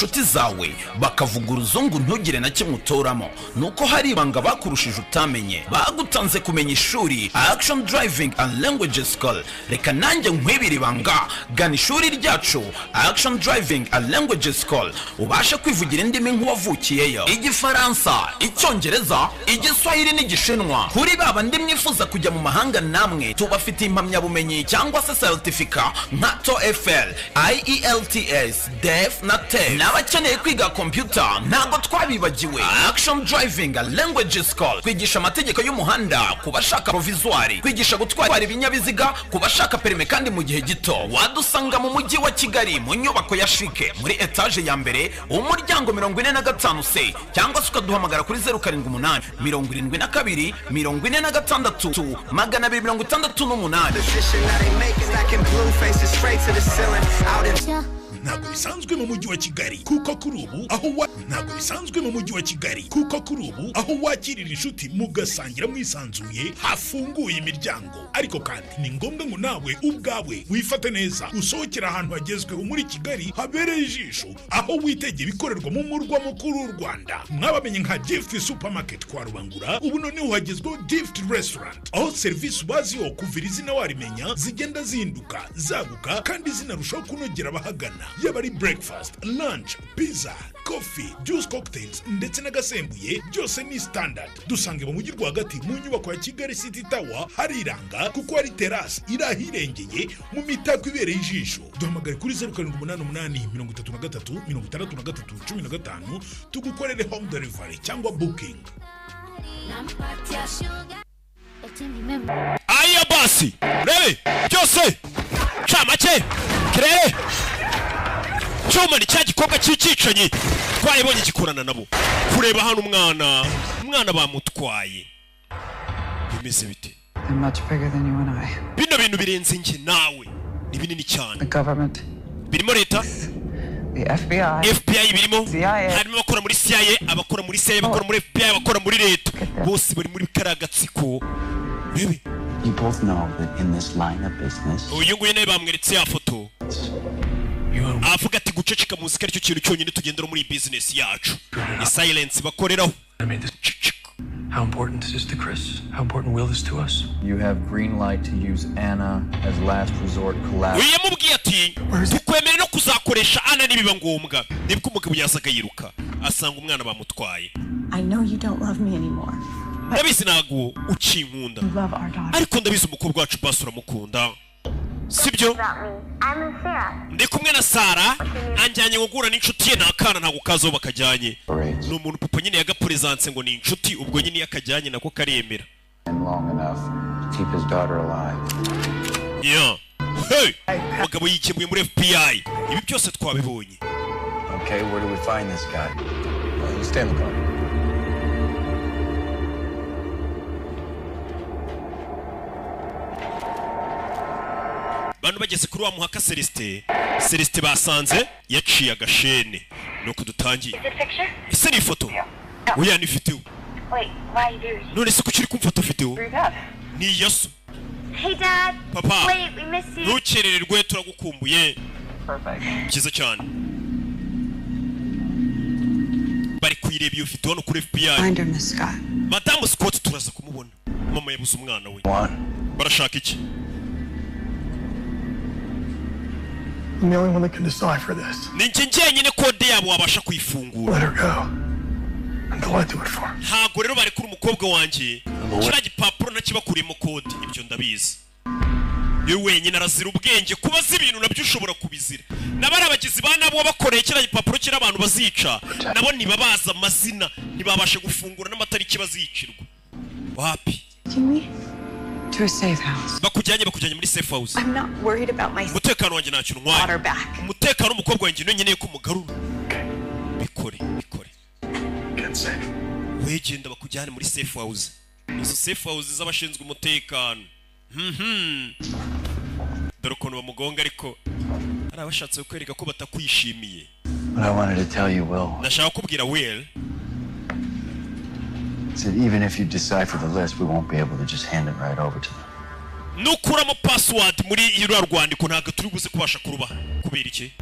inshuti zawe bakavuga uruzungu ntugire na kimwe utoramo, nuko hari ibanga bakurushije utamenye. Bagutanze kumenya ishuri Action Driving and Language School. Reka nanjye nkwibira ibanga, gana ishuri ryacu Action Driving and Language School ubasha kwivugira indimi nk'uwavukiyeyo: Igifaransa, Icyongereza, Igiswahili n'Igishinwa. Kuri baba ndi mwifuza kujya mu mahanga namwe tubafite impamyabumenyi cyangwa se certificate nka TOEFL, IELTS, DEF na TEF. N'abakeneye kwiga computer ntago twabibagiwe. Action Driving and Language School kwigisha amategeko y'umuhanda kubashaka provisoire, kwigisha gutwara ibinyabiziga kubashaka perime kandi mu gihe gito. Wadusanga mu mujyi wa Kigali mu nyubako ya Shike muri etage ya mbere umuryango 45C, cyangwa se ukaduhamagara kuri 078 72 46 268. Ntabwo bisanzwe mu mujyi wa Kigali kuko kuri ubu aho wakirira inshuti mugasangira mwisanzuye hafunguye imiryango. Ariko kandi ni ngombwa ngo nawe ubwawe wifate neza usohokera ahantu hagezweho muri Kigali habereye ijisho, aho witegera ibikorerwa mu murwa mukuru w'u Rwanda. Mwabamenye nka Gift Supermarket kwa Rubangura, ubu none uhagezweho Gift Restaurant, aho serivisi baziho kuva izina warimenya zigenda zihinduka zaguka kandi zinarushaho kunogera abahagana. Yaba ari breakfast, lunch, pizza, coffee, juice cocktails ndetse n'agasembuye byose ni standard. Dusange mu mujyi rwagati mu nyubako ya Kigali City Tower hari iranga kuko hari terrace irahirengeye mu mitako ibereye ijisho. Duhamagare kuri 0788 tugukorere home delivery cyangwa booking. Aya basi rebe byose chamake kirere cyuma ni cya gikorwa cy'icicanye twayibonye gikorana nabo. Kureba hano umwana bamutwaye bimeze bite? Bino bintu birenze nge nawe ni binini cyane. Birimo leta, FBI birimo, harimo abakora muri CIA, abakora muri CIA, abakora muri FBI, abakora muri leta, bose bari muri karagatsiko. Bebe You both know that in this line of business uyu nguyu nawe bamweretse ya foto avuga ati guceceka muzika aricyo kintu cyonyine tugendera muri business yacu. Ni silence bakoreraho. How important is this to Chris? How important will this to us? you have green light to use Anna as last resort collateral. Yamubwiye ati tukwemere no kuzakoresha Anna nibiba ngombwa. Nibwo umugabo yasaga yiruka asanga umwana bamutwaye. I know you don't love me anymore. Ndabizi nago ucinkunda, ariko ndabizi umukobwa wacu basi uramukunda, sibyo? Ndi kumwe na Sara anjyanye ngugura n'inshuti ye nakana ntago kazo bakajyanye. Ni umuntu papa nyine yagapresence ngo ni inshuti, ubwo nyine yakajyanye nako karemera. Yeah. Hey, mugabo yikemuye muri FBI. Ibi byose twabibonye. Okay, where do we find this guy? You stay in the car. Bano bageze kuri wa muhaka Celestin basanze yaciye agashene nuko dutangiye. Ese ni foto? Oya ni video. None se kuki uri kumfoto video? Ni yaso. Hey Dad. Papa. Wait, we miss you. Ntukerererwe turagukumbuye. Perfect. Kiza cyane. Bari kuyireba iyo video no kuri FBI. Find Miss Scott. Madame Scott turaza kumubona. Mama yabuze umwana we. Barashaka iki? I'm the only one that can decipher this. Ninjye njyenyine kode yabo wabasha kuyifungura. Let her go. Until I do it for her. Ntago rero bari kuri umukobwa wanjye. Kira gipapuro nakibakuriyemo kode ibyo ndabizi. Yewe wenyine arazira ubwenge kubaza ibintu nabyo ushobora kubizira. Nabari abagizi bana bo bakoreye kira gipapuro kira abantu bazica. Nabo nibabaza amazina nibabashe gufungura n'amatariki bazicirwa. Wapi? To a safe house. Bakujyanye muri safe house. I'm not worried about my umutekano wanjye ntacyo ntwaye. Umutekano umukobwa wanjye nyenye ko mugarura. Bikore. Get safe. Wegenda bakujyane muri safe house. Izo safe house z'abashinzwe umutekano. Dore ukuntu bamugonga ariko ari abashatse kwereka ko batakwishimiye. But I wanted to tell you, Will. Nashaka kubwira Will. Said even if you decipher the list, we won't be able to just hand it right over to them. Nukuramo password muri iro rwandiko ntago turi buze kubasha kuruba kubera iki?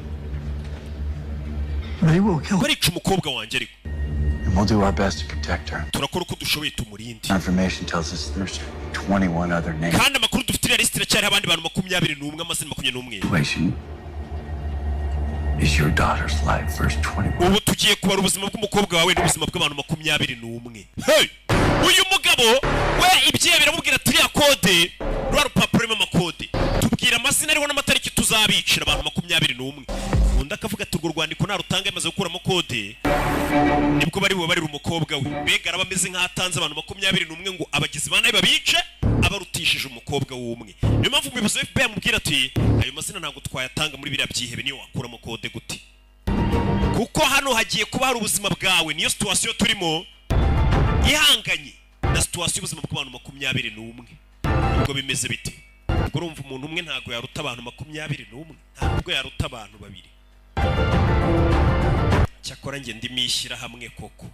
They will kill her. barica umukobwa wanjye ariko And we'll do our best to protect her. turakora uko dushoboye tumurinde Information tells us there's 21 other names. kandi amakuru dufite iriya lisiti iracyariho abandi bantu 21 amazina 21 Situation is your daughter's life, verse 21. ubu tugiye kubara ubuzima bw'umukobwa wawe n'ubuzima bw'abantu 21. Hey! Uyu mugabo we ibyiye biramubwira ati iriya kode rwa rupapuro rurimo amakode tubwira amazina ariho n'amatariki tuzabicira abantu 21. undi akavuga ati urwo rwandiko narutanga yamaze gukuramo kode nibwo bari bubarira umukobwa we mbega araba ameze nk'atanze abantu 21 ngo abagizi ba nabi babice abarutishije umukobwa w'umwe. Niyo mpamvu umuyobozi wa FBI amubwira ati ayo mazina ntabwo twayatanga muri biriya byihebe niyo wakuramo kode gute, kuko hano hagiye kuba hari ubuzima bwawe. Niyo situation turimo ihanganye na situation y'ubuzima bw'abantu 21. ubwo bimeze bite? ubwo urumva umuntu umwe ntabwo yaruta abantu 21, ntabwo yaruta abantu babiri. cyakora njye ndimishyira hamwe koko.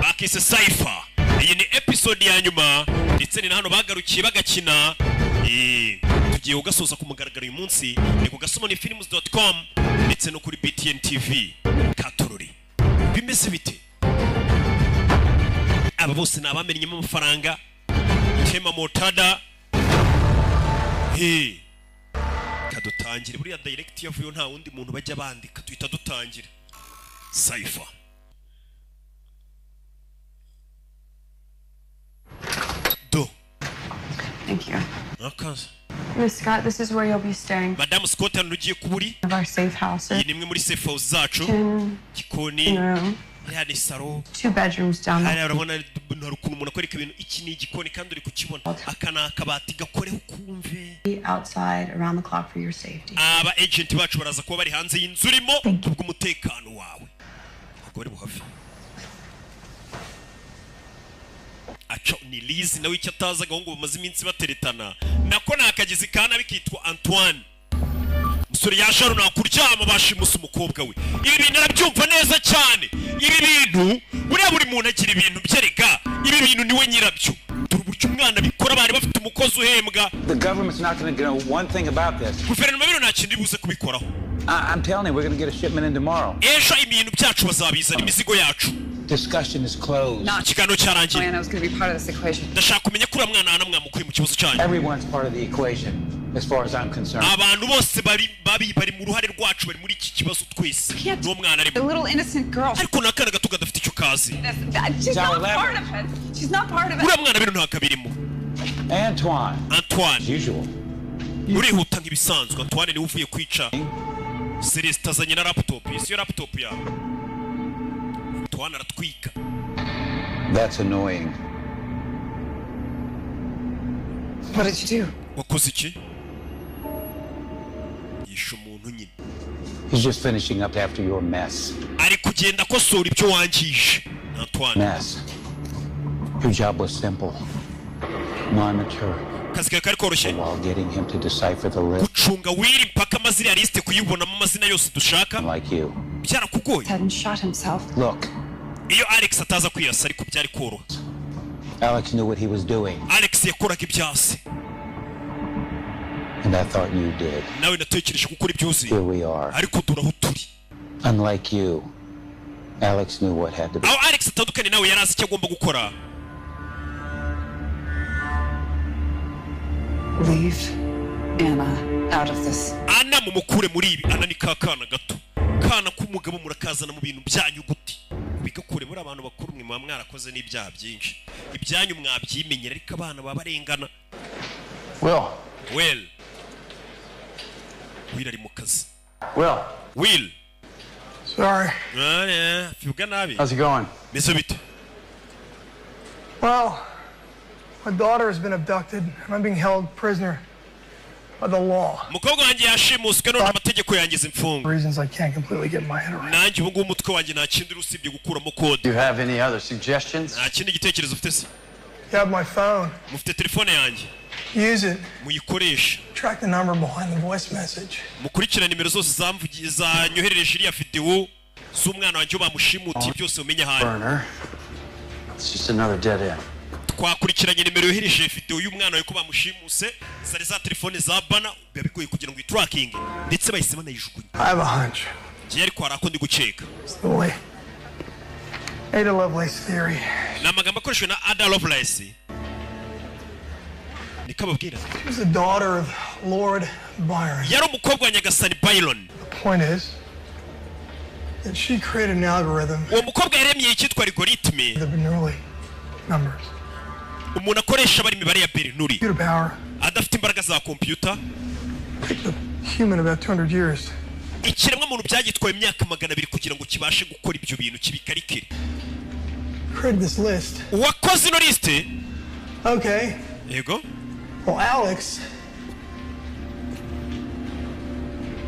bakise Cypher. Iyi ni episode ya nyuma ndetse ni hano bagarukiye bagakina. Tugiye ugasoza ku mugaragaro uyu munsi ni ku gasomoni-films.com ndetse no kuri BTN TV Katorori. Bimeze bite? Aba bose ni abamenyemo amafaranga. Tema Motada. Kadutangire buriya direct yavuyo nta wundi muntu bajya bandika tuhita dutangira. Cypher. Thank you. Akaza. Miss Scott, this is where you'll be staying. Madam Scott yanugiye kuburi. Of our safe houses. Iyi ni imwe muri safe house zacu. Gikoni. Hariya ni saro. 2 bedrooms down there. Hariya urabona hari ukuntu umuntu akwereka ibintu. Iki ni igikoni kandi uri kukibona. Aka ni akabati gakoreho kumve. Outside around the clock for your safety. Aba agent bacu baraza kuba bari hanze y'inzu urimo kubw'umutekano wawe. Agore buhafi. Acho ni Liz nawe icyo ataza gahungu bamaze iminsi bateretana. Nako nakagizi kana bikitwa Antoine. Musore yasharo nakuryama bashimusa umukobwa we. Ibi bintu arabyumva neza cyane. Ibi bintu buriya buri muntu agira ibintu byereka. Ibi bintu niwe nyirabyo. Turuburyo umwana bikora bari bafite umukozi uhembwa. The government's not going to know one thing about this. Guverinoma bino nta kindi buze kubikoraho. I'm telling you, we're going to get a shipment in tomorrow. Esha ibintu byacu bazabizana imizigo yacu. Discussion is closed. Ikiganiro cyarangiye. I was going to be part of this equation. Ndashaka kumenya kuri mwana hana mwamukuye mu kibazo cyanyu. Everyone's part of the equation as far as I'm concerned. Abantu bose bari mu ruhare rwacu bari muri iki kibazo twese. No mwana ari. The little innocent girl. Ariko nakana gato gadafite icyo kazi. She's not part of it. She's not part of it. Uriya mwana bino nta kabirimo. Antoine. As usual. Urihuta nk'ibisanzwe. Antoine ni uvuye kwica. Celeste azanye na laptop. Iyo laptop yawe. Antoine aratwika. That's annoying. What did you do? Wakoze iki? Yishe umuntu nyine. He's just finishing up after your mess. Ari kugenda akosora ibyo wangije. Antoine. Mess. Your job was simple. Monitor. Kazi kari koroshye. While getting him to decipher the list. Gucunga wiri mpaka amazina ya liste kuyibonamo amazina yose dushaka. Like you. Byarakugoye. Hadn't shot himself. Look. Iyo Alex ataza kwiyasa ariko byari koroha. Alex knew what he was doing. Alex yakoraga ibyase. And I thought you did. Nawe natekereje gukora ibyuzi. Here we are. Ariko duraho turi. Unlike you, Alex knew what had to be. Aho Alex atandukanye nawe yarazi icyo agomba gukora. Leave Anna out of this. Anna mumukure muri ibi. Anna ni kakana gato. Kana k'umugabo murakazana mu bintu byanyu guti. Bigakure muri abantu bakuru mwe mwarakoze n'ibyaha byinshi. Ibyanyu mwabyimenyera ariko abana babarengana. Will ari mu kazi. Will. Sorry. Fivuga nabi. How's it going? Meze bite? Well, my daughter has been abducted and I'm being held prisoner by the law. Mukobwa wanjye yashimuswe none amategeko yangize imfungo. Reasons I can't completely get my head around. Nanjye ubu ngubu umutwe wanjye nta kindi usibye gukuramo code. Do you have any other suggestions? Nta kindi gitekerezo ufite se? You have my phone. Mufite telefone yanjye. Use it. Muyikoresha. Track the number behind the voice message. Mukurikira nimero zose zanyoherereje iriya video z'umwana wanjye bamushimutiye byose umenya hano. Burner. It's just another dead end. Twakurikiranye nimero yohereje video y'umwana wawe ko bamushimuse zari za telefone za bana bigoye kugira ngo itracking ndetse bahise banayijugunya. I have a hunch. ngiye ariko hari ako ndi gukeka. Ada Lovelace theory. Ni amagambo akoreshwa na Ada Lovelace. Niko ababwira. She was the daughter of Lord Byron. Yari umukobwa wa Nyagasani Byron. The point is that she created an algorithm. Uwo mukobwa yaremye icyitwa algoritme. The Bernoulli numbers. Umuntu akoresha bari imibare ya Bernoulli. Computer power. Adafite imbaraga za computer. Human about 200 years. Ikiremwa muntu byagitwaye imyaka 200 kugira ngo kibashe gukora ibyo bintu kibikarikire. Created this list. Wakoze ino liste? Okay. Yego. Well, Alex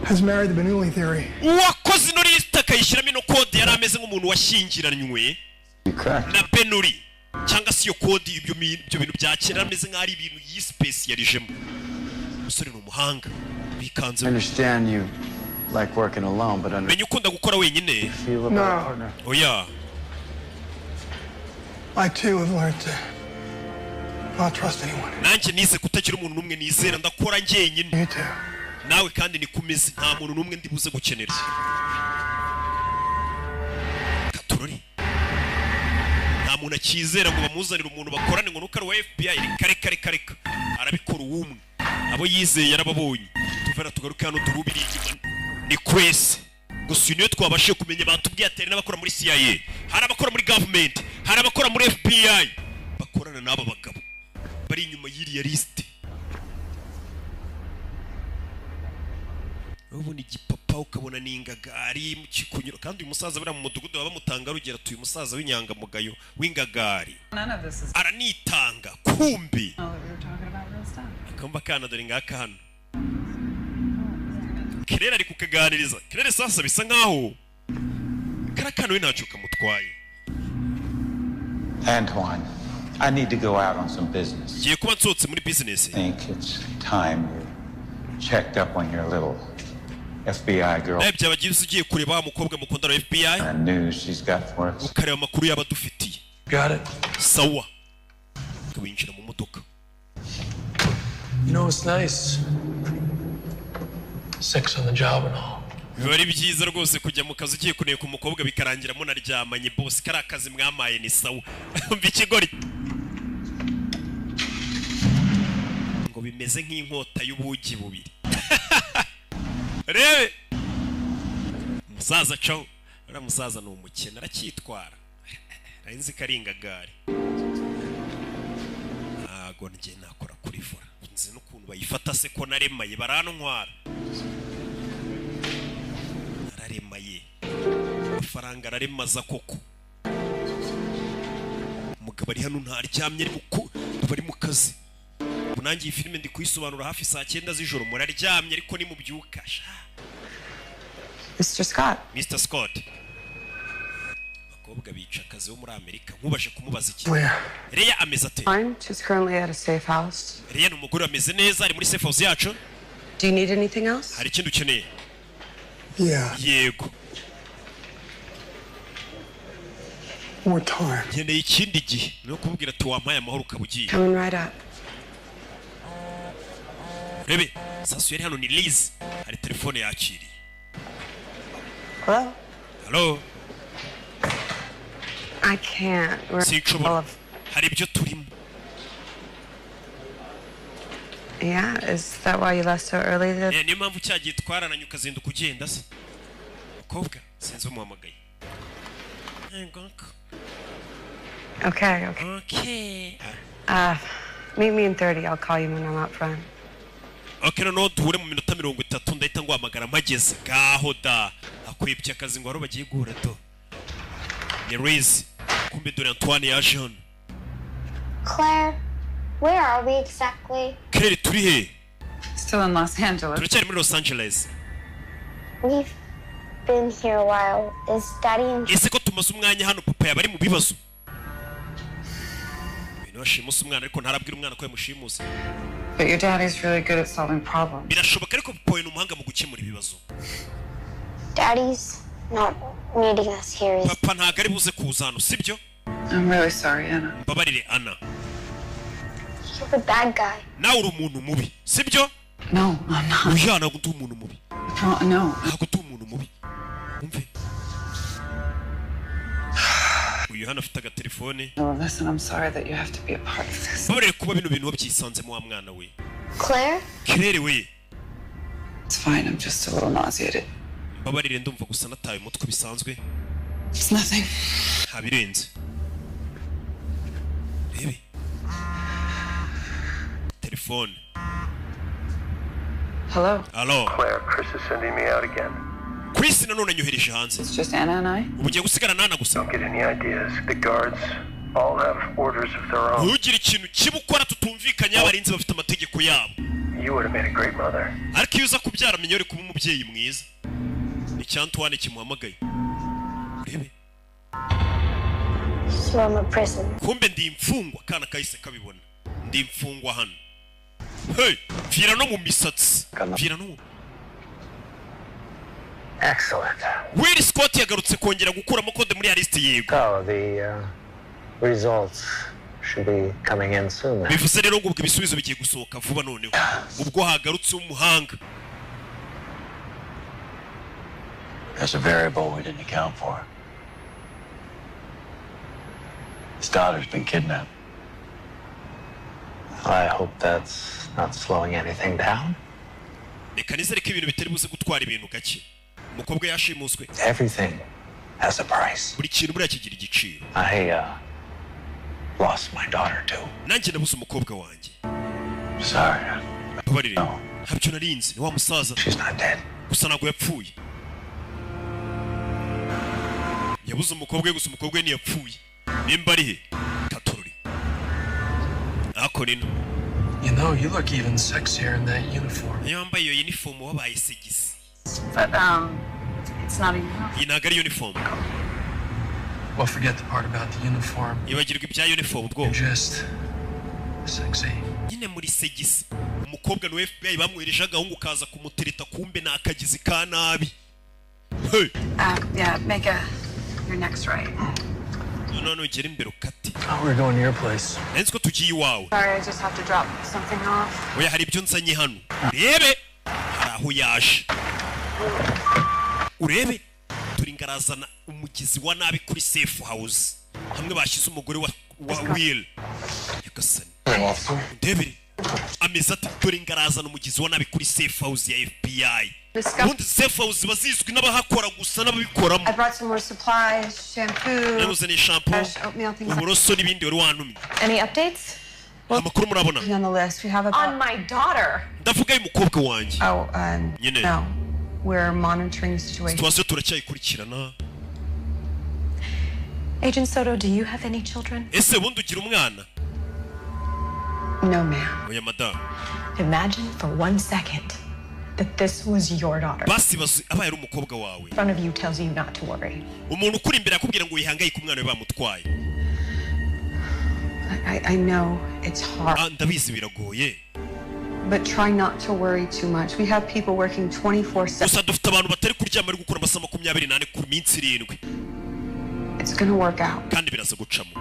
has married the Bernoulli theory. Wakoze ino liste akayishyiramo ino code yari ameze nk'umuntu washyingiranywe na Bernoulli. Cyangwa si yo code ibyo bintu bya kera ameze nk'ari ibintu yispecialijemo. Musore ni umuhanga. Bikanze. I understand you like working alone, but Menya ukunda gukora wenyine. No. Oya. I too have learned to not trust anyone. Nanjye nize kutagira umuntu n'umwe nizera ndakora njyenyine. You too. Nawe kandi nikumeze nta muntu n'umwe ndibuze gukenera. Katurori. Nta muntu akizera ngo bamuzanire umuntu bakorane ngo nuko ari wa FBI reka arabikora uwumwe. Abo yizeye yarababonye. Tuvera tugaruke hano turubiri inyuma. Ni kwese. Gusa niyo twabashe kumenya batubwiye atari n'abakora muri CIA. Hari abakora muri government, hari abakora muri FBI. Bakorana n'aba bagabo. Bari inyuma y'iriya liste. Ubu ni gipapa ukabona n'ingagari mu kikunyuro kandi uyu musaza bari mu mudugudu bamutanga rugera tuyu musaza w'inyangamugayo w'ingagari. Aranitanga kumbi. Akamva kana dore ngaka hano. Kirera ari kukaganiriza. Kirera sasa bisa nkaho karakano we ntacyo kamutwaye. Antoine, I need to go out on some business. Giye kuba nsotse muri business. I think it's time you checked up on your little FBI girl. Byabagize ugiye kureba umukobwa mukunda wa FBI. And news she's got for us. Ukareba amakuru y'abadufitiye. Got it. Sawa. Kabinjira mu modoka. You know, it's nice. Sex on the job and all. Bari byiza rwose kujya mu kazi ugiye kuneka umukobwa bikarangira mu naryamanye boss kari akazi mwamaye ni sawa. Mbikigori. Ngo bimeze nk'inkota y'ubugi bubiri. Rebe. Musaza cyo. Ara musaza ni umukene aracyitwara. Arinzi karingagari. Ago nje nakora kuri fora. Nzi n'ukuntu bayifata se ko naremaye barantwara. Araremaye. Faranga araremaza koko. Umugabo ari hano ntaryamye ariko bari mu kazi. Bunangiye iyi filime ndi kuyisobanura hafi saa 9 z'ijoro muraryamye ariko ni mubyuka. Mr. Scott. Mr. Scott. Bakobwa bica akazi wo muri Amerika nkubashe kumubaza iki. Reya ameze ate? Fine. She's currently at a safe house. Reya n'umugore ameze neza ari muri safe house yacu. Do you need anything else? Hari ikintu ukeneye? Yeah. Yego. More time. Nkeneye ikindi gihe no kubwira ati wampaye amahoro ukabugiye. Coming right up. Rebe, sasu yari hano ni Liz. Hari telefone yakiriye. Hello? Hello? I can't. We're Sinshobora. Hari ibyo turimo. Yeah, is that why you left so early? Niyo mpamvu cyagiye twarananye ukazinduka ugenda se. Mukobwa, sinzi umuhamagaye. Okay. Okay. Meet me in 30. I'll call you when I'm out front. Okay, no duhure mu minota 30 ndahita ngwamagara mpageze. Gaho da. Akwibye akazi ngo bagiye guhura to. Ni Riz. Kumbe dore Antoine ya Jean. Claire, where are we exactly? Claire turi he? Still in Los Angeles. Turacyari muri Los Angeles. We've been here a while. Is Daddy in... Ese ko tumaze umwanya hano papa yabari mu bibazo. Bino washimusa umwana ariko ntarabwira umwana ko yamushimusa. But your daddy's really good at solving problems. Birashoboka ariko papa ni umuhanga mu gukemura ibibazo. Daddy's not meeting us here. Papa ntago ari buze kuza hano, sibyo? I'm really sorry, Anna. Babarire Anna. You're a bad guy. Nawe uri umuntu mubi, sibyo? No, I'm not. Uya ntago ndi umuntu mubi. No. Ntago ndi umuntu mubi. umve uyu hano afite agatelefone. Listen, I'm sorry that you have to be a part of this. babarire kuba bino bintu wabyisanzemo wa mwana we. Claire? Claire we. It's fine, I'm just a little nauseated. babarire ndumva gusa nataye umutwe bisanzwe. It's nothing. habirenze. Rebe. Telefone. Hello? Hello. Claire, Chris is sending me out again. Chris nanone anyohereje hanze. It's just Anna and I. ubugiye gusigara nana gusa. Don't get any ideas. The guards all have orders of their own. ntugire ikintu kibukora tutumvikanye abarinzi bafite amategeko yabo. You would have made a great mother. ariko iyo uza kubyara menyore kuba umubyeyi mwiza. ni cyantuwane kimuhamagaye. urebe. So I'm a prisoner. kumbe ndi imfungwa kana kahise kabibona. ndi imfungwa hano. Hey, vira no mu misatsi. Vira no. Excellent. Will Scott yagarutse kongera gukuramo kode muri list yego. So the results should be coming in soon. bivuze rero ngo ubwo ibisubizo bigiye gusohoka vuba noneho. ubwo hagarutse umuhanga. There's a variable we didn't account for. His daughter's been kidnapped. I hope that's not slowing anything down. reka nizere ko ibintu bitari buze gutwara ibintu gake. umukobwa yashimuswe. Everything has a price. buri kintu buriya kigira igiciro. I lost my daughter too. nanjye nabuze umukobwa wanjye. Sorry. babarire ntabyo narinzi ni wa musaza. She's not dead. gusa ntabwo yapfuye. yabuze umukobwa gusa umukobwa ntiyapfuye. nimba ari he katorori. ako nino. You know, you look even sexier in that uniform. iyo wambaye iyo uniform wabaye segisi. But, it's not a uniform. iyi ntabwo ari uniform. Well, forget the part about the uniform. ibagirwa ibya uniform You're bwo. just sexy. nyine muri segisi. umukobwa ni FBI bamwohereje agahungu kaza kumutereta kumbe ni akagizi ka nabi. Hey. Yeah, make your next right. none ugera imbere ukati. Oh, we're going to your place. nzi ko tugiye iwawe. Sorry, I just have to drop something off. oya hari ibyo nzanye hano. urebe hari aho yaje. urebe turi ngarazana umugizi wa nabi kuri safe house. hamwe bashyize umugore wa Will. yagasani. ndebere ameze ati turi ngarazana umugizi wa nabi kuri safe house ya FBI. ubundi safe house bazizwi n'abahakora gusa n'ababikoramo. I brought some more supplies, shampoo, namuzaniye shampoo, oatmeal, things like uburoso n'ibindi wari wantumye. Any updates? amakuru murabona. On the list, we have about... On my daughter! ndavuga y'umukobwa wanjye. Oh, nyine. no. We're monitoring the situation. situation turacyayikurikirana. Agent Soto, do you have any children? ese bundi ugira umwana? No, ma'am. oya madamu. Imagine for 1 second that this was your daughter. basi abaye ari umukobwa wawe. In front of you tells you not to worry. umuntu ukuri imbere akubwira ngo wihangayike umwana we bamutwaye. I know it's hard. ndabizi biragoye. But try not to worry too much. We have people working 24/7. gusa dufite abantu batari kuryama bari gukora amasaha 28 ku minsi 7. It's gonna work out. kandi biraza gucamo.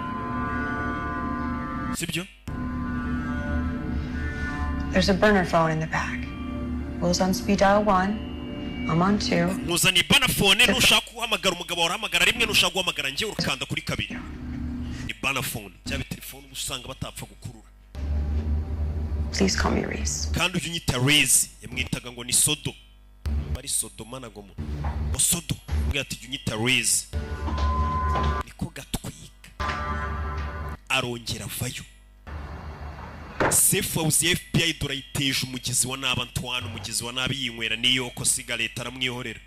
sibyo? There's a burner phone in the back. Will's on speed dial 1. I'm on 2. muzani bana phone nushaka guhamagara umugabo urahamagara rimwe nushaka guhamagara nje urukanda kuri 2. ni bana phone cyangwa telefone usanga batapfa gukurura. Please call me Reese. kandi ujye unyita Reese. yamwitaga ngo ni Sodo. bari Sodo mana ngo mo Sodo. mbwa ati ujye unyita Reese. niko gatwika. arongera vayo. safe house ya FBI durayiteje umugizi wa nabi Antoine. umugizi wa nabi yinywera niyo ko cigarette aramwihorera.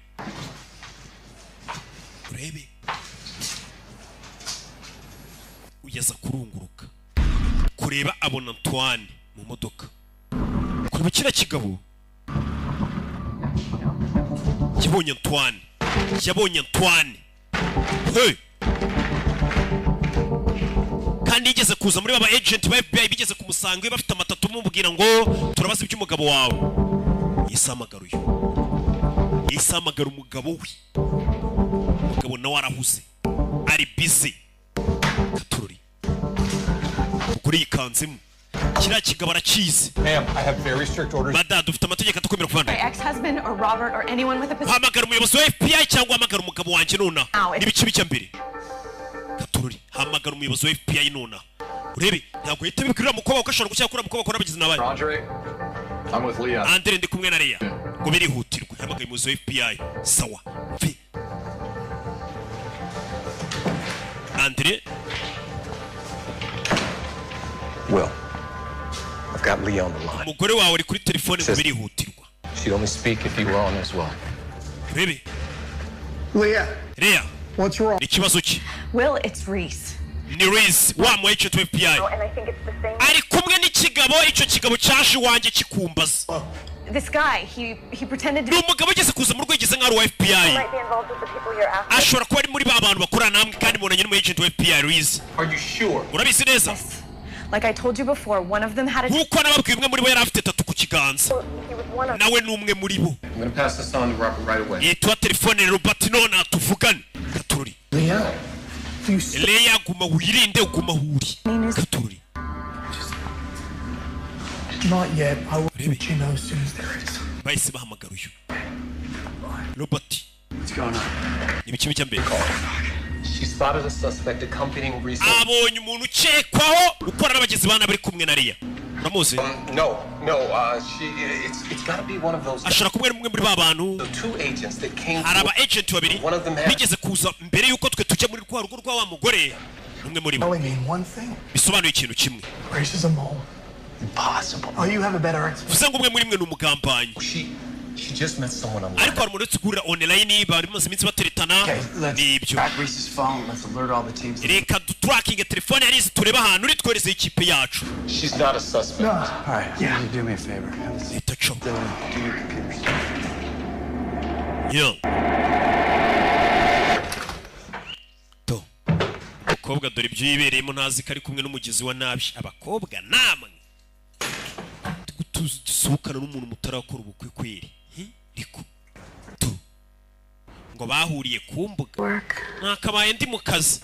urebe uyaza kurunguruka kureba abona Antoine mu modoka. kureba kira kigabo yabonye Antoine. Hey. kandi yigeze kuza muri baba agent ba FBI bigeze kumusanga we bafite amatatu mubwira ngo turabaza iby'umugabo wawe. yisamagara umugabo we. umugabo nawe arahuze ari busy. katururi kuri ikanzemo kiriya kigabo arakizi. Ma'am, I have very strict orders. Bada dufite amategeko atakwemera kuvana. My ex-husband or Robert or anyone with a position. Hamagara umuyobozi wa FBI cyangwa hamagara umugabo wanjye nona. Nibice bijya mbere. Katururi, hamagara umuyobozi wa FBI nona. Urebe, ntabwo yita bibwirira mukobwa ukashobora gushyira kuri mukobwa akora abagizi nabaye. Andre, I'm with Leah. Andre ndi kumwe na Leah. Ngo birihutirwa. Hamagara umuyobozi wa FBI. Sawa. Mfi. Andre. Will, I've got Leah on the line. Umugore wawe ari kuri telefone ngo birihutirwa. She'd only speak if you were on as well. Baby. Leah, what's wrong? Ikibazo ki? Will, it's Reese. Ni Reese wa mu agent wa FBI. And I think it's the same. Ari kumwe n'ikigabo, icyo kigabo cyaje wanjye kikumbaza. This guy, he pretended to. Ni umugabo ugeze kuza mu rwego nk'ari wa FBI. Might be involved with the people you're after. Ashobora kuba ari muri ba bantu bakorana namwe kandi mubonanye n'umu agent wa FBI Reese. Are you sure? Urabizi neza? Like I told you before, one of them had a. Nkuko nababwiye umwe muri bo yari afite tatu ku kiganza. Nawe ni umwe muri bo. I'm gonna pass this on to Robert right away. Yitwa telefone Robert none tuvugane. Katururi. Leah, Leah guma wirinde uguma huri. Katururi. not yet. I will let you know as soon as there is. Bahise bahamagara uyu. Robert. What's going on? Ni biki mbere. She spotted a suspect accompanying Reese. Abonye umuntu ukekwaho ukora n'abagizi bana bari kumwe na Leah. Uramuzi? No. It's got to be one of those. Ashobora kumwe n'umwe muri ba bantu. The two agents that came. Hari aba agent babiri bigeze kuza mbere yuko twe tujya muri rwa rugo rwa wa mugore. Umwe muri bo. Only mean one thing. Bisobanuye ikintu kimwe. Grace is a mole. Impossible. Oh, you have a better explanation. Vuze ngo umwe muri mwe ni umugambanyi. She just met someone online. Ariko hari umuntu uretse guhurira online bari maze iminsi bateretana. Nibyo. Track Reese's phone. Let's alert all the teams. Reka dutrackinge telefone yari izi tureba ahantu uri twereze ikipe yacu. She's not a suspect. No. All right. Yeah. Do me a favor. Leta cho. Do your computer stuff. Yo. To. Abakobwa dore ibyo yibereyemo ntazi ko ari kumwe n'umugizi wa nabi. Abakobwa namwe. Dusukana n'umuntu mutarakora ubukwe kweri. Riko. To. Ngo bahuriye ku mbuga. Nakabaye ndi mu kazi.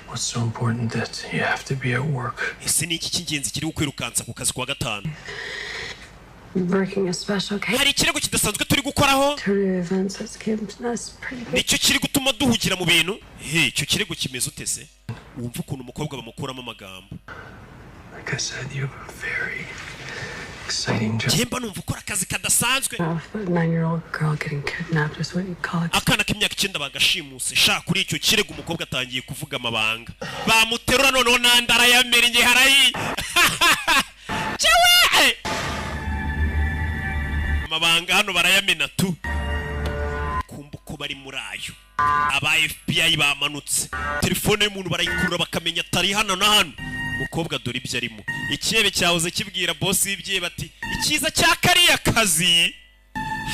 What's so important that you have to be at work? Ese ni iki cy'ingenzi kiri gukwirukansa ku kazi kwa gatanu? Working a special case. Hari ikirego kidasanzwe turi gukoraho? Events has came to us pretty big. Nicyo kiri gutuma duhugira mu bintu? Icyo kirego kimeze utese? Wumva ukuntu umukobwa bamukuramo amagambo. Like I said, you have a very exciting job. Jemba numva ukora akazi kadasanzwe. A 9-year-old girl getting kidnapped is what you call it. Akana k'imyaka 9 bagashimuse. Sha kuri icyo kirego umukobwa atangiye kuvuga amabanga. Bamuterura noneho nandara yamerenge harayi. Cewe! Amabanga hano barayamena tu. Kumva uko bari muri ayo. Aba FBI bamanutse. Telefone y'umuntu barayikurura bakamenya atari hano na hano. Umukobwa dore ibyo arimo. Ikirebe cyahoze kibwira boss y'ibye bati ikiza cya kariya kazi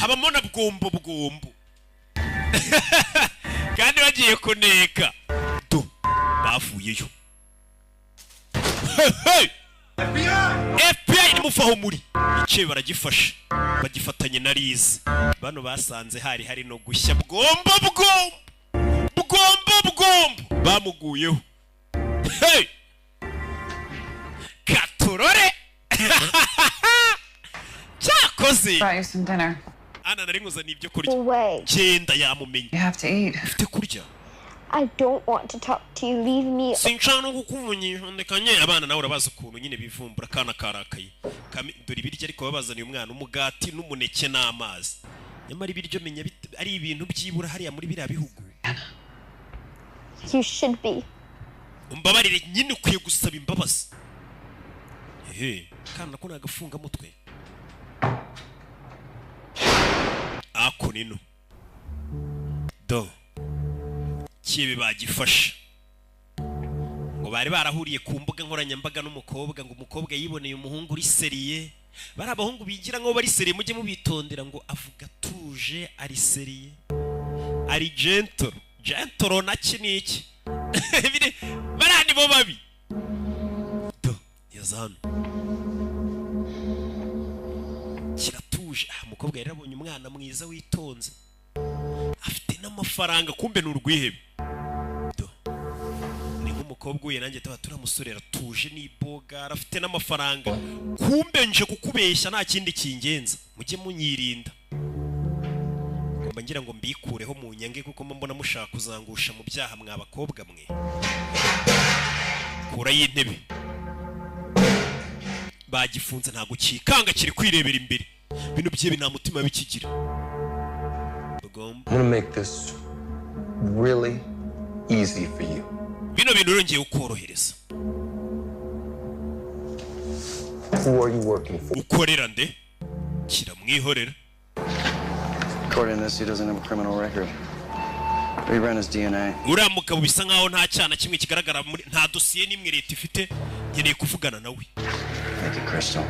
habamo na bwombo. Kandi bagiye kuneka. Do bavuyeyo. Hey! FBI ni mufaho muri. Ikibe baragifasha. Bagifatanye na Liz. Bano basanze hari no gushya bwombo. Bamuguyeho. Hey! Katurore. Cyakoze. Brought you some dinner. Ana nari nkuzaniye ibyo kurya. Genda yamumenye. You have to eat. Ufite kurya. I don't want to talk to you. Leave me. Sinshano kukuvunyisha ndekanye abana nawe urabaza ukuntu nyine bivumbura kana karakaye. Dore ibiryo ariko babazaniye umwana umugati n'umuneke n'amazi. Nyamara ibiryo menya ari ibintu byibura hariya muri biriya bihugu. You should be. Umbabarire nyine ukwiye gusaba imbabazi. Kana ko nagafunga mutwe. Ako nino. Do. Kibe bagifasha. Ngo bari barahuriye ku mbuga nkoranyambaga n'umukobwa ngo umukobwa yiboneye umuhungu uri seriye. Bari abahungu bigira ngo bari seriye mujye mubitondera ngo avuga tuje ari seriye. Ari gentle. Gentle naki niki. Barani bo babi. Do yazana. Kiratuje. Umukobwa yarabonye umwana mwiza witonze. Afite n'amafaranga kumbe n'urwihebe. umukobwa uye nanjye taba turamusore ratuje niboga arafite n'amafaranga kumbe nje kukubeshya nta kindi kingenza mujye munyirinda ngomba ngira ngo mbikureho mu nyange kuko mbona mushaka kuzangusha mu byaha mw'abakobwa mwe kura y'intebe bagifunze ntago kikanga kiri kwirebera imbere bino bye bina mutima bikigira I'm gonna make this really easy for you. Bino bintu rongeye ukorohereza. Who are you working for? Ukorera nde? Kira mwihorera. According to this, he doesn't have a criminal record. We ran his DNA. Uriya mugabo bisa nkaho nta cyana kimwe kigaragara nta dosiye n'imwe leta ifite nkeneye kuvugana nawe. Thank you, Crystal.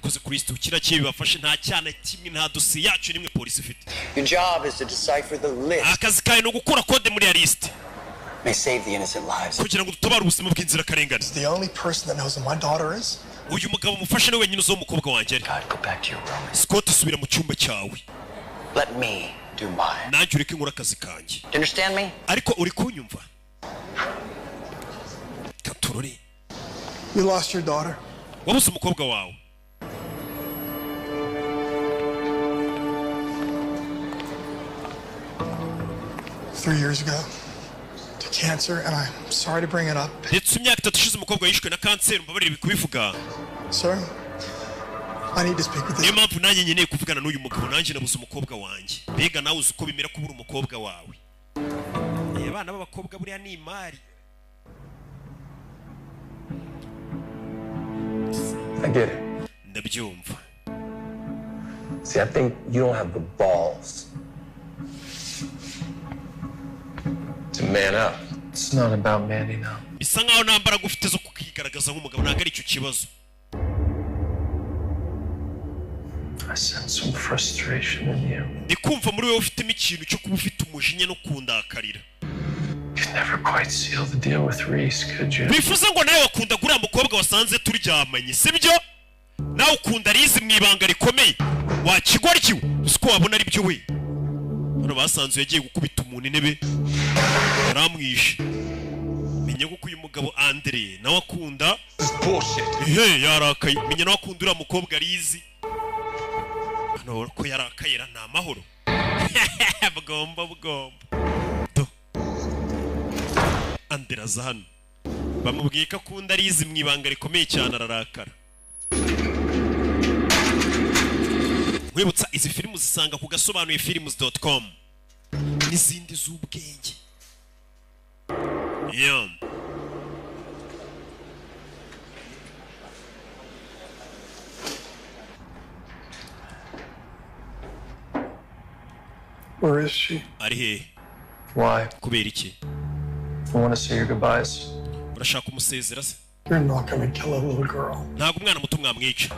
Kuze Kristo kira kibi bafashe nta cyana kimwe nta dosiye yacu nimwe polisi ifite. Your job is to decipher the list. Akazi kawe no gukora code muri ya list. May save the innocent lives. Kugira ngo dutabare ubuzima bw'inzira karengane. The only person that knows who my daughter is. Uyu mugabo mufashe niwe nyine zo mukobwa wanjye. God, go back to your room. Scott subira mu cyumba cyawe. Let me do mine. Nanjye ureke nkora akazi kanjye. Do you understand me? Ariko uri kunyumva? Katurore. You lost your daughter. Wabuze umukobwa wawe. Three years ago to cancer, and I'm sorry to bring it up. Ndetse imyaka 3 ishize umukobwa yishwe na kanseri mbabarire bikubivuga. Sir, I need to speak with you. Niyo mpamvu nanjye nkeneye kuvugana n'uyu mugabo nanjye nabuze umukobwa wanjye. Mbega nawe uzi uko bimera kubura umukobwa wawe. Abana b'abakobwa buriya ni imari. I get it. Ndabyumva. See, I think you don't have the balls to man up. It's not about manning up. Bisa nkaho nta mbaraga ufite zo kukigaragaza nk'umugabo ntabwo ari icyo kibazo. I sense some frustration in you. Ndi kumva muri wowe ufitemo ikintu cyo kuba ufite umujinya no kundakarira. You never quite sealed the deal with Reese, could you? Bifuza ngo nawe wakunda guriya mukobwa wasanze turyamanye, sibyo? Nawe ukunda Reese mu ibanga rikomeye. Wakigoryiwe, uko wabona ari byo we. Hano basanze yagiye gukubita umuntu intebe. Yaramwishe. Menye ko uyu mugabo Andre nawe akunda bullshit. Yarakaye. Menye nawe akunda uriya mukobwa Reese. Hano ko yarakayera nta mahoro. Bugomba. Andre aza hano. Bamubwiye ko akunda Reese mu ibanga rikomeye cyane ararakara. Mwibutsa izi filmu zisanga ku gasobanuye films.com n'izindi z'ubwenge. Yeah. Where is she? Ari he? Why? Kubera iki? I want to say your goodbyes. Urashaka umusezera se? You're not gonna kill a little girl. Ntabwo umwana muto mwamwica.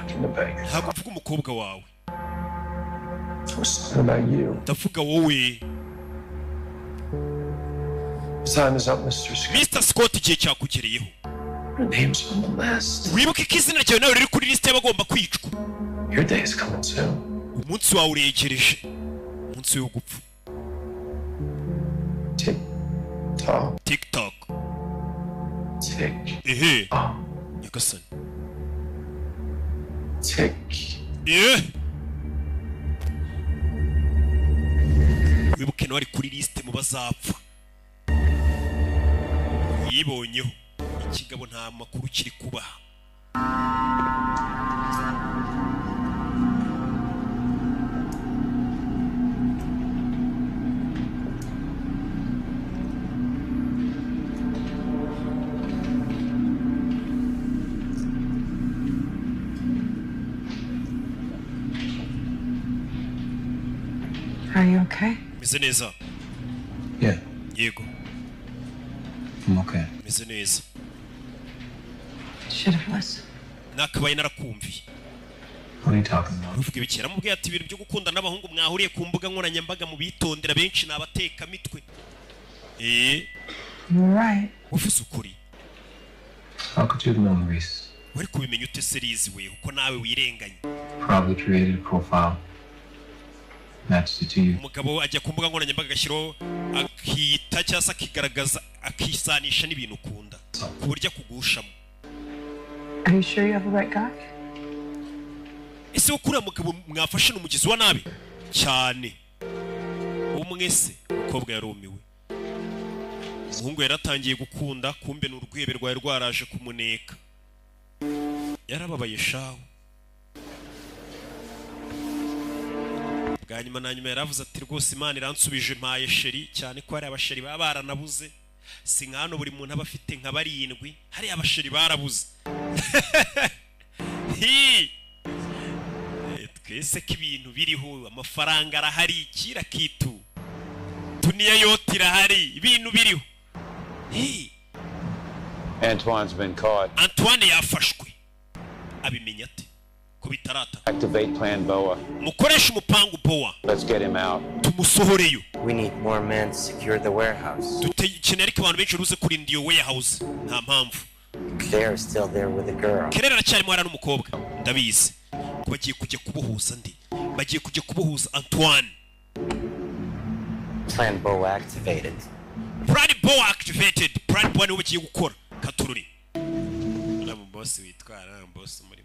Ntabwo uvuga umukobwa wawe. I was talking about you. Ndavuga wowe. Time is up, Mr. Scott. Mr. Scott igihe cyakugereyeho. Your name's on the list. Wibuke ko izina ryawe nawe riri kuri liste y'abagomba kwicwa. Your day is coming soon. Umunsi wawe uregereje. Umunsi wo gupfa. TikTok. TikTok. Tick. Ehe. Nyagasani. Tick. Yeah. Wibuke nawe ari kuri liste mu bazapfa. Yibonyeho. Ikigabo nta makuru kiri kubaha. Are you okay? Meze neza. Yeah, Yego. I'm okay. Meze neza. Should have listened. Nakabaye narakumviye. What are you talking about? Uvuga ibikera mubwiye ati ibintu byo gukunda n'abahungu mwahuriye ku mbuga nkoranyambaga mu bitondera benshi nabateka mitwe. You're right. Uvuze ukuri. How could you have known Reese? Wari kubimenya ute Serizi we uko nawe wirenganye. Probably created a profile. Matched it to you. Umugabo ajya ku mbuga nkoranyambaga agashyiraho akita cyangwa se akigaragaza akisanisha n'ibintu ukunda. ku buryo akugushamo. Are you sure you have the right guy? Ese wo kuriya mugabo mwafashe n'umugizi wa nabi cyane. Umwe se umukobwa yarumiwe. Umuhungu yaratangiye gukunda, kumbe n'urwebe rwaye rwaraje kumuneka. Yarababaye shaho. Bwa nyuma na nyuma yaravuze ati rwose Imana iransubije mpaye sheri, cyane ko hari abasheri baba baranabuze. Si nkano buri muntu aba afite nka barindwi, hari abasheri barabuze. Twese ko ibintu biriho, amafaranga arahari, kira kitu duniya yote irahari, ibintu biriho. Antoine's been caught. Antoine yafashwe. Abimenya ate ko bitarata? Activate plan BOA. Mukoresha umupangu BOA. Let's get him out. Tumusohoreyo. We need more men to secure the warehouse. Dukeneye ko abantu benshi ruze kurinda iyo warehouse. Nta mpamvu. Claire is still there with the girl. Claire aracyari mwana n'umukobwa. Ndabizi. Bagiye kujya kubuhuza ndi. Bagiye kujya kubuhuza Antoine. Plan BOA activated. Plan BOA activated. Plan BOA ni bagiye gukora. Katururi. Uramu boss witwara, boss muri.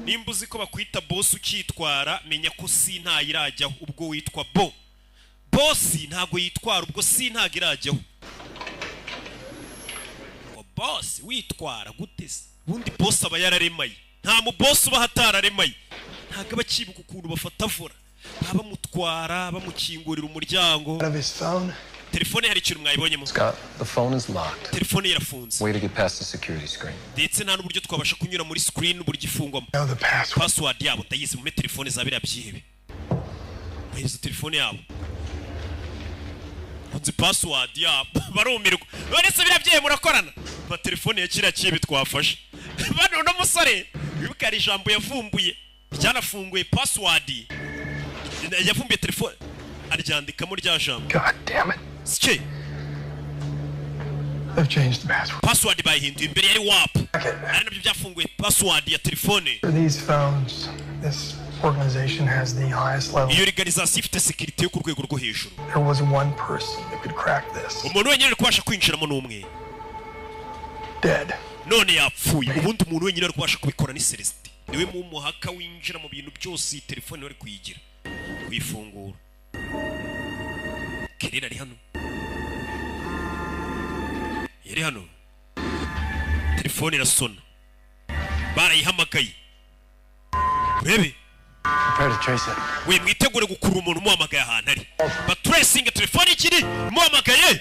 Nimba uzi ko bakwita boss ukitwara, menya ko si nta irajyaho ubwo witwa bo. Boss ntago yitwara ubwo si ntago irajyaho. Boss witwara gutese. Bundi boss aba yararemaye. Nta mu boss uba hatararemaye. Ntago abakibuka ukuntu bafata vora. Bamutwara, bamukingurira umuryango. Telefone hari ikintu mwayibonyemo. Scott, the phone is locked. Telefone irafunze. Way to get past the security screen. Ndetse nta n'uburyo twabasha kunyura muri screen uburyo ifungwamo. Password yabo ndayizi mu telefone za biriya byihebe. Bayizi telefone yabo. Unzi password yabo barumirwa. None se biriya byihe murakorana? Ba telefone ya kiriya kibi twafashe. Bano no musore wibuka ari ijambo yavumbuye. Byanafunguye password. Yavumbuye telefone. Aryandikamo rya jambo. God damn it. Ske. I've changed the password. Password bayihinduye imbere yari WAP. Ari nabyo byafunguye password ya telefone. For these phones, this organization has the highest level. Iyo organization ifite security yo ku rwego rwo hejuru. There was one person that could crack this. Umuntu wenyine kubasha kwinjiramo n'umwe. Dead. None yapfuye. Ubundi umuntu wenyine ari kubasha kubikora ni Celeste. Niwe mu muhaka winjira mu bintu byose telefone bari kuyigira. Kuyifungura. Kirira ari hano. Yari hano. Telefone irasona. Barayihamagaye. Urebe. Prepare to trace it. We mwitegure gukura umuntu muhamagaye ahantu ari. Ba tracing telefone ikiri muhamagaye.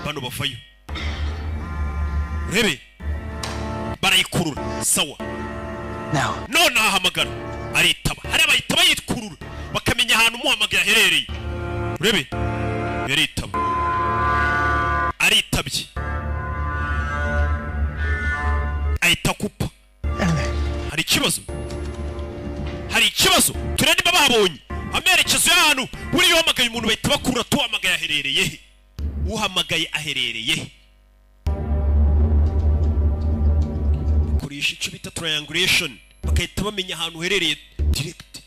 Bano bafayo. Urebe. Barayikurura. Sawa. Now. None ahamagara. Aritaba. Hari abayitaba yitkurura. Bakamenya ahantu muhamagaye aherereye. Urebe. Yaritaba. Aritabye. Ahita kupa. Hari ikibazo. Hari ikibazo. Turende bababonye. Amerekezo y'ahantu buri yohamagaye umuntu bahita bakura tuhamagaye aherereye. Uhamagaye aherereye. Kurisha icyo bita triangulation. Bakahita bamenya ahantu uherereye direct.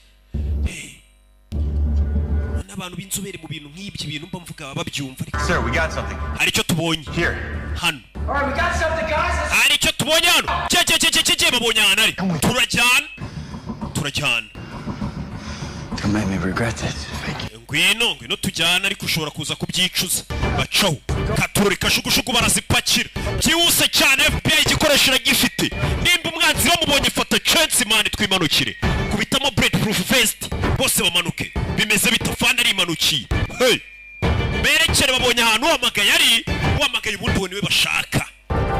N'abantu b'inzobere mu bintu nk'ibyo ibintu mba mvuga babyumva. Sir, we got something. Hari icyo tubonye. Here. Hano. All right, we got something, guys. Hari icyo tubonye hano. Cye babonye hano ari. Turajyana. Turajyana. Don't make me regret it. Ngwino tujyana ariko ushobora kuza kubyicuza. Bacaho. Katurori kashugujugu barazipakira. Byihuse cyane FBI igikoresho iragifite. Nimba umwanzi bamubonye fata chance man twimanukire. Kubitamo bulletproof vest. Bose bamanuke. Bimeze bitafana ari imanukiye. Hey. Berekere babonye ahantu uhamagaye ari. Uhamagaye ubundi we niwe bashaka.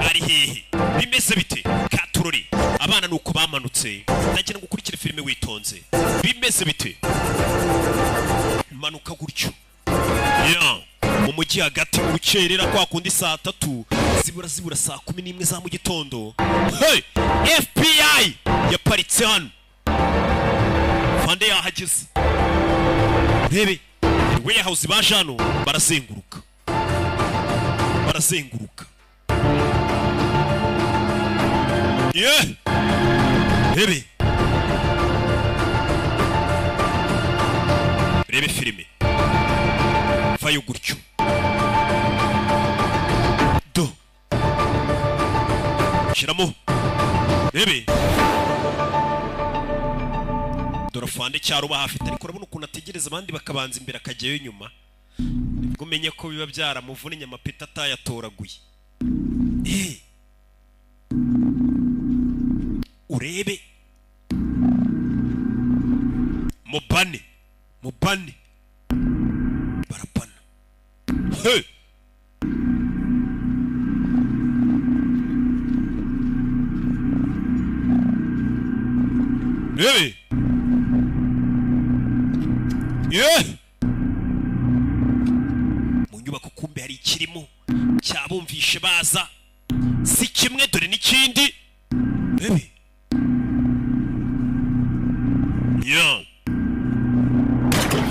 Ari hehe. Bimeze bite? Katurori. Abana nuko bamanutse. Nagira ngo ukurikire filime witonze. Bimeze bite? Manuka gutyo. Yeah. Mu mujyi hagati ucerera kwa kundi saa 3 zibura saa 11 za mu gitondo. Hey! FBI yaparitse hano. Fande yahageze. Rebe. Warehouse baje hano barazenguruka. Yeah. Rebe. Rebe filime. Vayo gutyo. yinjiramo rebe dorafande cyaruba hafite ariko urabona ukuntu ategereza abandi bakabanza imbere akajyayo nyuma nibwo umenye ko biba byaramuvunye amapeta atayatoraguye urebe mubane barapana rebe mu nyubako kumbe hari ikirimo cyabumvishe baza si kimwe dore n'ikindi rebe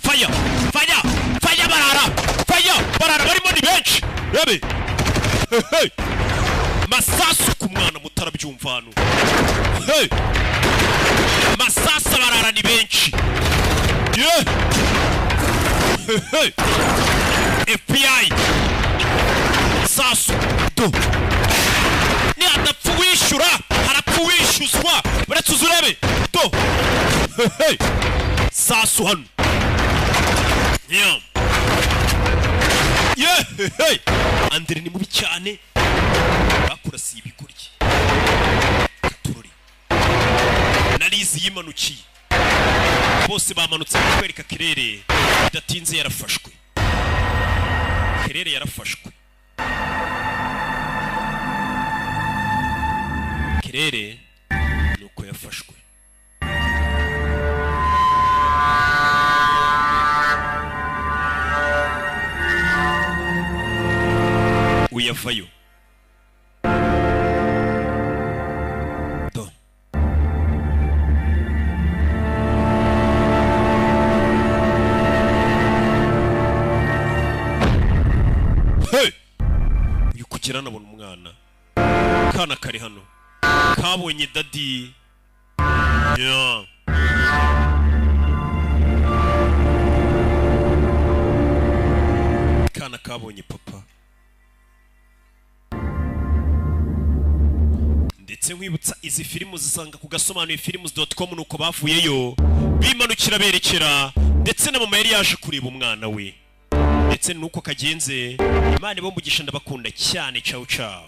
fire barara barimo ni benshi rebe masasu ku mwana mutarabyumva hano masasa barara ni benshi FBI sasu do ni adapfu wishura harapfu wishuzwa baratuza urebe do sasu hano Andre ni mubi cyane bakurasiye ibikurye katurori narizi yimanukiye bose bamanutse kwereka kirere bidatinze yarafashwe kirere yarafashwe kirere nuko yafashwe uyavayo uyu kugira nabona umwana kana kari hano kabonye dadi kana kabonye papa ndetse nkwibutsa izi filmu zisanga ku gasobanuye films.com nuko bavuyeyo bimanukira berekera ndetse na mama yari yaje kureba umwana we ndetse nuko kagenze Imana ibomugisha ndabakunda cyane ciao ciao